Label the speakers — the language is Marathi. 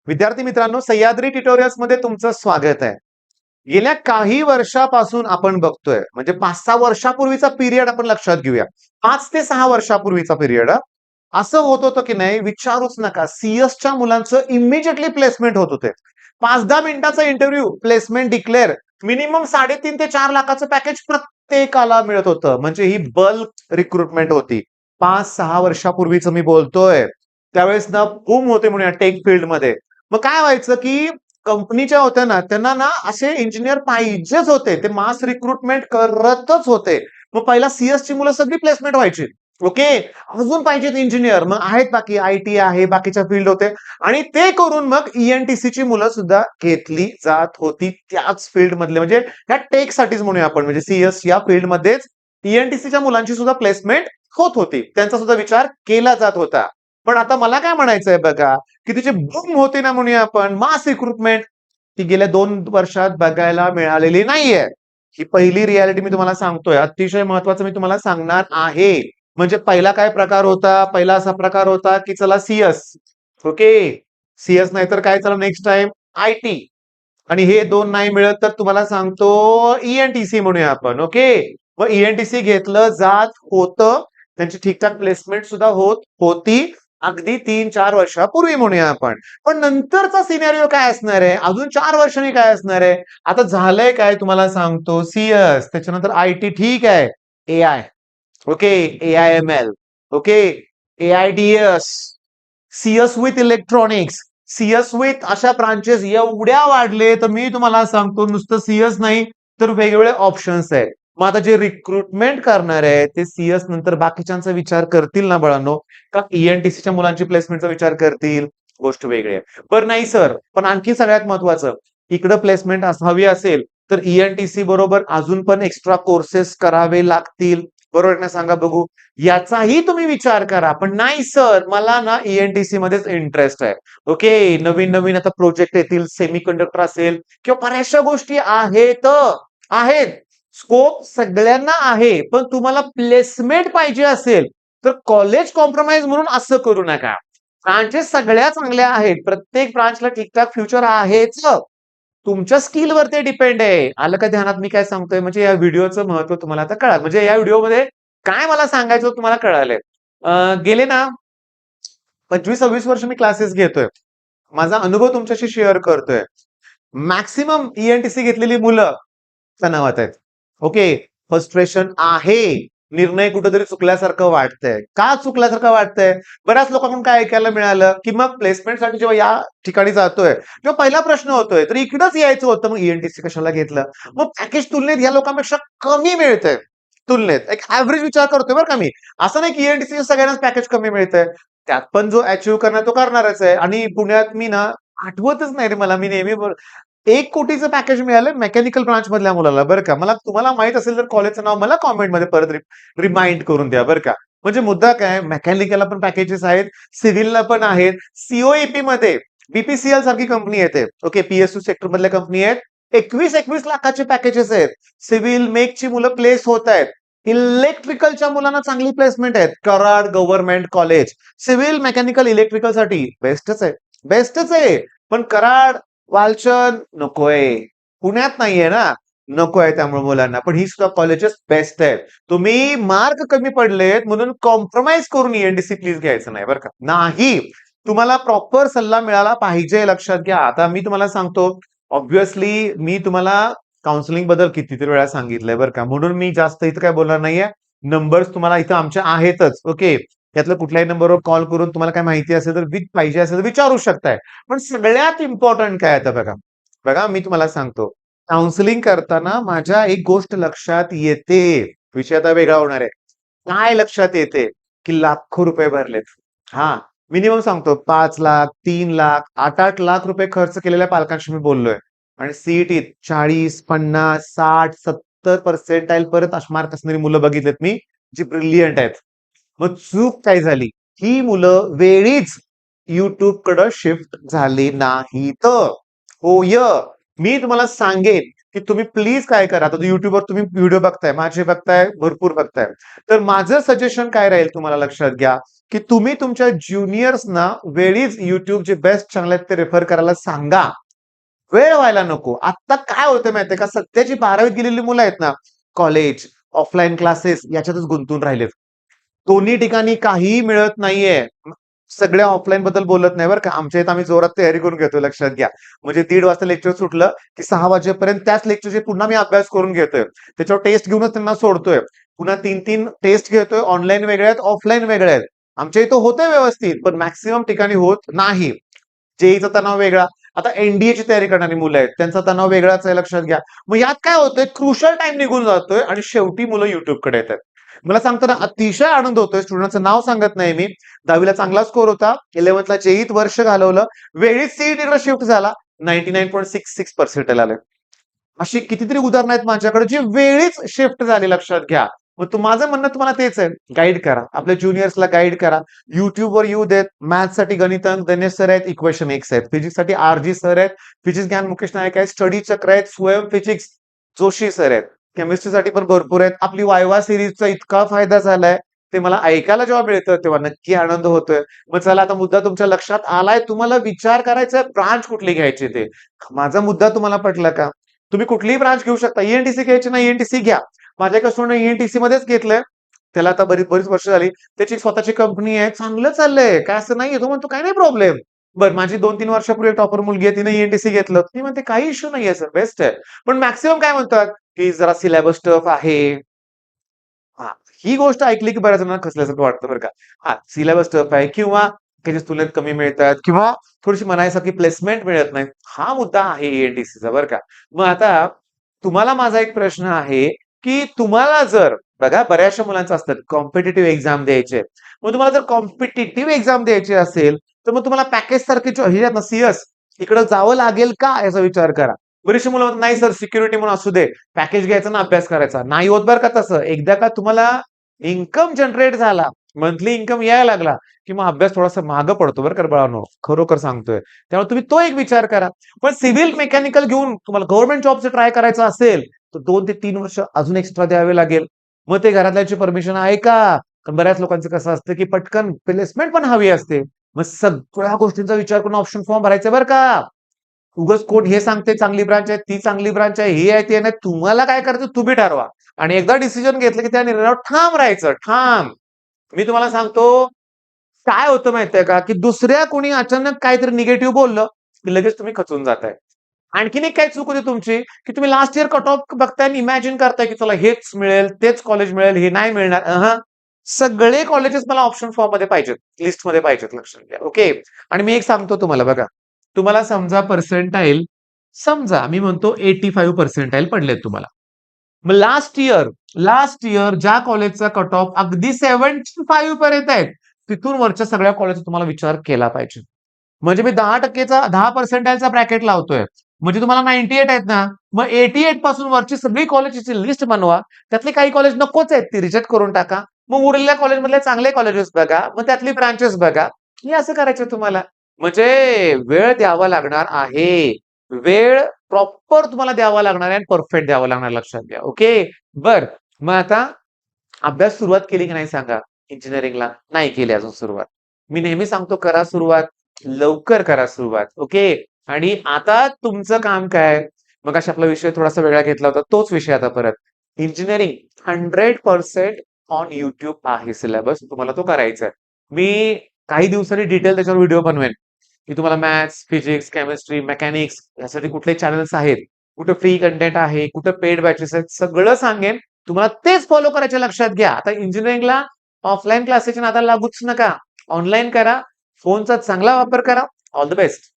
Speaker 1: विद्यार्थी मित्रांनो, सह्याद्री ट्युटोरियल्स मध्ये तुमचं स्वागत आहे. गेल्या काही वर्षापासून आपण बघतोय, म्हणजे 5-6 वर्षापूर्वीचा पिरियड आपण लक्षात घेऊया. 5 ते 6 वर्षापूर्वीचा पिरियड. असं होत होतं की नाही, विचारूच नका. सीएसच्या मुलांचं इमिजिएटली प्लेसमेंट होत होते. 5-10 मिनिटाचा इंटरव्ह्यू, प्लेसमेंट डिक्लेअर. मिनिमम 3.5 ते 4 लाखाचं पॅकेज प्रत्येकाला मिळत होतं. म्हणजे ही बल्क रिक्रुटमेंट होती. 5-6 वर्षापूर्वीचं मी बोलतोय. त्यावेळेस ना बूम होते म्हणूया टेक फील्डमध्ये. मग काय व्हायचं की कंपनीच्या होत्या ना, त्यांना ना असे इंजिनियर पाहिजेच होते. ते मास रिक्रुटमेंट करतच होते. मग पहिला सीएसची मुलं सगळी प्लेसमेंट व्हायची. ओके. अजून पाहिजेत इंजिनियर. मग आहेत बाकी आयटी आहे, बाकीच्या फील्ड होते आणि ते करून मग ईएनटीसीची मुलं सुद्धा घेतली जात होती त्याच फील्ड मधले. म्हणजे ह्या टेक साठीच म्हणूया आपण, म्हणजे सीएस या फील्डमध्येच ईएनटीसीच्या मुलांची सुद्धा प्लेसमेंट होत होती. त्यांचा सुद्धा विचार केला जात होता. पण आता मला काय म्हणायचंय बघा, की तिची बूम होते ना म्हणूया आपण मास रिक्रुटमेंट, ती गेल्या 2 वर्षात बघायला मिळालेली नाहीये. ही पहिली रियालिटी मी तुम्हाला सांगतोय. अतिशय महत्वाचं मी तुम्हाला सांगणार आहे. म्हणजे पहिला काय प्रकार होता? पहिला असा प्रकार होता, की चला सीएस. ओके. सीएस नाही तर काय, चला नेक्स्ट टाइम आयटी. आणि हे 2 नाही मिळत तर तुम्हाला सांगतो ईएनटीसी म्हणूया आपण. ओके. मग ईएनटीसी घेतलं जात होतं. त्यांची ठीकठाक प्लेसमेंट सुद्धा होत होती. अगदी 3-4 वर्षापूर्वी म्हणूया आपण. पण नंतरचा सिनेरिओ काय असणार आहे? अजून 4 वर्षांनी काय असणार आहे? आता झालंय काय तुम्हाला सांगतो, सीएस, त्याच्यानंतर आयटी ठीक आहे. AI. Okay. AI-ML. Okay. AIDS. CS with electronics. CS with अशा ब्रांचेस एवढ्या वाढले, तर मी तुम्हाला सांगतो नुसतं सीएस नाही तर वेगवेगळे ऑप्शन्स आहेत. मग आता जे रिक्रुटमेंट करणार आहे ते सीएस नंतर बाकीच्यांचा विचार करतील ना बाळांनो, का ईएनटीसीच्या मुलांची प्लेसमेंटचा विचार करतील? गोष्ट वेगळी आहे. बरं नाही सर, पण आणखी सगळ्यात महत्वाचं, इकडं प्लेसमेंट हवी असेल तर ईएनटीसी बरोबर अजून पण एक्स्ट्रा कोर्सेस करावे लागतील. बरोबर ना? सांगा बघू. याचाही तुम्ही विचार करा. पण नाही सर, मला ना ईएनटीसी मध्येच इंटरेस्ट आहे. ओके. नवीन नवीन आता प्रोजेक्ट येतील, सेमीकंडक्टर असेल किंवा बऱ्याचशा गोष्टी आहेत. स्कोप सगळ्यांना आहे. पण तुम्हाला प्लेसमेंट पाहिजे असेल तर कॉलेज कॉम्प्रोमाइज म्हणून असं करू नका. ब्रांचेस सगळ्या चांगल्या आहेत. प्रत्येक ब्रांचला ठीकठाक फ्युचर आहेच. तुमच्या स्किलवर ते डिपेंड आहे. आलं का ध्यानात मी काय सांगतोय? म्हणजे या व्हिडिओचं महत्व तुम्हाला आता कळालं. म्हणजे या व्हिडिओमध्ये काय मला सांगायचं तुम्हाला कळालंय. गेले ना 25-26 वर्ष मी क्लासेस घेतोय. माझा अनुभव तुमच्याशी शेअर करतोय. मॅक्सिमम ईएनटीसी घेतलेली मुलं तणावात आहेत. ओके. फ्रस्ट्रेशन आहे. निर्णय कुठेतरी चुकल्यासारखं वाटतंय. का चुकल्यासारखं वाटतंय? बऱ्याच लोकांकडून काय ऐकायला मिळालं, की मग प्लेसमेंटसाठी जेव्हा या ठिकाणी जातोय, तेव्हा पहिला प्रश्न होतोय, तर इकडंच यायचं होतं, मग ईएनटीसी कशाला घेतलं? मग पॅकेज तुलनेत या लोकांपेक्षा कमी मिळतंय. तुलनेत एक ऍव्हरेज विचार करतोय बरं का मी. असं नाही की ईएनटीसी सगळ्यांनाच पॅकेज कमी मिळतंय. त्यात पण जो अचीव्ह करणार तो करणारच आहे. आणि पुण्यात मी ना आठवतच नाही रे मला, मी नेहमी 1 कोटीचं पॅकेज मिळालं मेकॅनिकल ब्रांच मधल्या मुलाला बरं का. मला तुम्हाला माहित असेल तर कॉलेजचं नाव मला कॉमेंटमध्ये परत रिमाइंड करून द्या बरं का. म्हणजे मुद्दा काय, मेकॅनिकलला पण पॅकेजेस आहेत, सिव्हिलला पण आहेत. सीओईपी मध्ये बीपीसीएल सारखी कंपनी येते. ओके. पीएसयू सेक्टर मधल्या कंपनी आहेत. 21-21 लाखाचे पॅकेजेस आहेत. सिव्हिल मेकची मुलं प्लेस होत आहेत. इलेक्ट्रिकलच्या मुलांना चांगली प्लेसमेंट आहेत. Karad government college. Civil mechanical electrical साठी बेस्टच आहे. बेस्टच आहे. पण कराड, वालचंद नकोय. पुण्यात नाहीये ना, नकोय त्यामुळे मुलांना. पण ही सुद्धा कॉलेजेस बेस्ट आहेत. तुम्ही मार्क कमी पडलेत म्हणून कॉम्प्रोमाइज करून ईएनटीसी प्लीज घ्यायचं नाही बरं का. नाही. तुम्हाला प्रॉपर सल्ला मिळाला पाहिजे, लक्षात घ्या. आता मी तुम्हाला सांगतो, ऑब्व्हियसली मी तुम्हाला काउन्सिलिंग बद्दल कितीतरी वेळा सांगितलंय बरं का. म्हणून मी जास्त इथं काय बोलणार नाहीये. नंबर्स तुम्हाला इथं आमच्या आहेतच. ओके. त्यातलं कुठल्याही नंबरवर कॉल करून तुम्हाला काय माहिती असेल तर पाहिजे असेल तर विचारू शकताय. पण सगळ्यात इम्पॉर्टंट काय आता बघा. बघा मी तुम्हाला सांगतो, काउन्सिलिंग करताना माझ्या एक गोष्ट लक्षात येते. विषय आता वेगळा होणार आहे. काय लक्षात येते, की लाखो रुपये भरलेत. हा. मिनिमम सांगतो 5 लाख, 3 लाख, 8-8 लाख रुपये खर्च केलेल्या पालकांशी मी बोललोय. आणि सीईटीत 40, 50, 60, 70% परत मार्क असणारी मुलं बघितलेत मी, जी ब्रिलियंट आहेत. मग चूक काय झाली? ही मुलं वेळीच YouTube कडे शिफ्ट झाली नाहीत. होय. मी तुम्हाला सांगेन, की तुम्ही प्लीज काय करा. आता YouTubeवर तुम्ही व्हिडिओ बघताय, माझे बघताय, भरपूर बघताय. तर माझं सजेशन काय राहील तुम्हाला लक्षात घ्या. की तुम्ही तुमच्या ज्युनियर्सना वेळीच युट्यूबचे बेस्ट चॅनल आहेत ते रेफर करायला सांगा. वेळ व्हायला नको. आता काय होतं माहितीये का, सध्याची 12वीत गेलेली मुलं आहेत ना, कॉलेज, ऑफलाईन क्लासेस याच्यातच गुंतून राहिलेत. दोन्ही ठिकाणी काहीही मिळत नाहीये. सगळ्या ऑफलाईन बद्दल बोलत नाही बरं का. आमच्या इथं आम्ही जोरात तयारी करून घेतो, लक्षात घ्या. म्हणजे 1:30 वाजता लेक्चर सुटलं की 6 वाजेपर्यंत त्याच लेक्चरची पुन्हा मी अभ्यास करून घेतोय. त्याच्यावर टेस्ट घेऊनच त्यांना सोडतोय. पुन्हा 3-3 टेस्ट घेतोय. ऑनलाईन वेगळ्या आहेत, ऑफलाईन वेगळ्या आहेत. आमच्या इथं होतंय व्यवस्थित, पण मॅक्सिमम ठिकाणी होत नाही. जेईचा तणाव वेगळा. आता एनडीएची तयारी करणारी मुलं आहेत, त्यांचा तणाव वेगळाच आहे, लक्षात घ्या. मग यात काय होतंय, क्रुशल टाइम निघून जातोय आणि शेवटी मुलं युट्यूबकडे येतात. मला सांगताना अतिशय आनंद होतोय. स्टुडंटचं नाव सांगत नाही मी. 10वीला चांगला स्कोर होता. 11thला जेईत वर्ष घालवलं. वेळीच सीईटीकडे शिफ्ट झाला. 99.66% आले. अशी कितीतरी उदाहरणं आहेत माझ्याकडे जी वेळीच शिफ्ट झाली, लक्षात घ्या. मग माझं म्हणणं तुम्हाला तेच आहे, गाईड करा. आपल्या ज्युनियर्सला गाईड करा. युट्यूबवर येऊ देत. मॅथ्ससाठी गणितांक दिनेश सर आहेत, इक्वेशन एक्स आहेत. फिजिक्ससाठी आरजी सर आहेत, फिजिक्स ज्ञान मुकेश नायक आहेत, स्टडी चक्र आहेत, स्वयं फिजिक्स जोशी सर आहेत. केमिस्ट्रीसाठी पण भरपूर आहेत. आपली वायवा सिरीजचा इतका फायदा झालाय, ते मला ऐकायला जेव्हा मिळतं तेव्हा नक्की आनंद होतोय. मग चला, आता मुद्दा तुमच्या लक्षात आलाय. तुम्हाला विचार करायचा ब्रांच कुठली घ्यायची ते. माझा मुद्दा तुम्हाला पटला का? तुम्ही कुठलीही ब्रांच घेऊ शकता. ईएनटीसी घ्यायची ना, ईएनटीसी घ्या. माझ्या एका स्टुडंट ईएनटीसी मध्येच घेतलंय. त्याला आता बरीच बरीच वर्ष झाली. त्याची स्वतःची कंपनी आहे. चांगलं चाललंय. काय असं नाहीये. तो म्हणतो काही नाही प्रॉब्लेम. बरं, माझी 2-3 वर्षापूर्वी टॉपर मुलगी आहे, तिने ईएनटीसी घेतलं. ती म्हणते काही इश्यू नाहीये सर, बेस्ट आहे. पण मॅक्सिमम काय म्हणतात, की जरा सिलेबस टफ आहे. हां, ही गोष्ट ऐकली की बऱ्याच जणांना खचल्यासारखं वाटतं बरं का. हां, सिलेबस टफ आहे किंवा त्याच्या तुलनेत कमी मिळतात किंवा थोडीशी म्हणायसारखी प्लेसमेंट मिळत नाही. हा मुद्दा आहे ईएनटीसीचा बरं का. मग आता तुम्हाला माझा एक प्रश्न आहे, की तुम्हाला जर बघा बऱ्याचशा मुलांचं असतात कॉम्पिटिटिव्ह एक्झाम द्यायचे. मग तुम्हाला जर कॉम्पिटिटिव्ह एक्झाम द्यायची असेल, तर मग तुम्हाला पॅकेज सारखे हे आहेत ना, सीएस इकडे जावं लागेल का याचा विचार करा. बरीचशी मुलं म्हणतात, नाही सर सिक्युरिटी म्हणून असू दे, पॅकेज घ्यायचा ना अभ्यास करायचा. नाही होत बरं का तसं. एकदा का तुम्हाला इन्कम जनरेट झाला, मंथली इन्कम यायला लागला, की मग अभ्यास थोडासा मागं पडतो बरं का बाळांनो. खरोखर सांगतोय. त्यामुळे तुम्ही तो एक विचार करा. पण सिव्हिल मेकॅनिकल घेऊन तुम्हाला गव्हर्नमेंट जॉबचं ट्राय करायचं असेल, तर 2 ते 3 वर्ष अजून एक्स्ट्रा द्यावे लागेल. मग ते घरातल्यांची परमिशन आहे का? कारण बऱ्याच लोकांचं कसं असतं, की पटकन प्लेसमेंट पण हवी असते. मग सगळ्या गोष्टींचा विचार करून ऑप्शन फॉर्म भरायचा बरं का. उगाच कोण हे सांगते चांगली ब्रांच आहे, ती चांगली ब्रांच आहे, हे आहे, ते नाही. तुम्हाला काय करायचं तुम्ही ठरवा. आणि एकदा डिसिजन घेतलं, की त्या निर्णयावर ठाम राहायचं, ठाम. मी तुम्हाला सांगतो, काय होतं माहितीये का, की दुसऱ्या कोणी अचानक काहीतरी निगेटिव्ह बोललं, की लगेच तुम्ही खचून जाताय. आणखीन एक काय चूक होती तुमची, की तुम्ही लास्ट इयर कट ऑफ बघताय आणि इमॅजिन करताय, की चला हेच मिळेल, तेच कॉलेज मिळेल, हे नाही मिळणार. सगळे कॉलेजेस मला ऑप्शन फॉर्म मध्ये पाहिजेत, लिस्टमध्ये पाहिजेत, लक्षात घ्या. ओके. आणि मी एक सांगतो तुम्हाला बघा, तुम्हाला समजा पर्सेंटाईल, समजा मी म्हणतो 85 पर्सेंटाईल पडलेत तुम्हाला. मग लास्ट इयर ज्या कॉलेजचा कट ऑफ अगदी 75 पर्यंत आहे, तिथून वरच्या सगळ्या कॉलेजचा तुम्हाला विचार केला पाहिजे. म्हणजे मी 10%चा 10% ब्रॅकेट लावतोय. म्हणजे तुम्हाला 98 आहेत ना, मग 88 पासून वरची सगळी कॉलेजची लिस्ट बनवा. त्यातली काही कॉलेज नकोच आहेत, ती रिजेक्ट करून टाका. मग उरलेल्या कॉलेजमधले चांगले कॉलेजेस बघा, मग त्यातली ब्रांचेस बघा. हे असं करायचं तुम्हाला. म्हणजे वेळ द्यावा लागणार आहे. वेळ प्रॉपर तुम्हाला द्यावा लागणार आहे आणि परफेक्ट द्यावा लागणार, लक्षात घ्या. ओके. बर, मग आता अभ्यास सुरुवात केली की नाही सांगा इंजिनिअरिंगला? नाही केली अजून सुरुवात. मी नेहमी सांगतो करा सुरुवात, लवकर करा सुरुवात. ओके. आणि आता तुमचं काम काय? मग अशा आपला विषय थोडासा वेगळा घेतला होता, तोच विषय आता परत. इंजिनिअरिंग 100% ऑन युट्यूब आहे सिलेबस, तुम्हाला तो करायचा आहे. मी काही दिवसांनी डिटेल त्याच्यावर व्हिडिओ बनवेन, की तुम्हाला मॅथ्स, फिजिक्स, केमिस्ट्री, मेकॅनिक्स यासाठी कुठले चॅनल्स आहेत, कुठे फ्री कंटेंट आहे, कुठे पेड बॅचेस आहेत, सगळं सांगेन. तुम्हाला तेच फॉलो करायचे, लक्षात घ्या. आता इंजिनिअरिंगला ऑफलाईन क्लासेसच्या नादाला लागूच नका. ऑनलाईन करा. फोनचा चांगला वापर करा. All the best.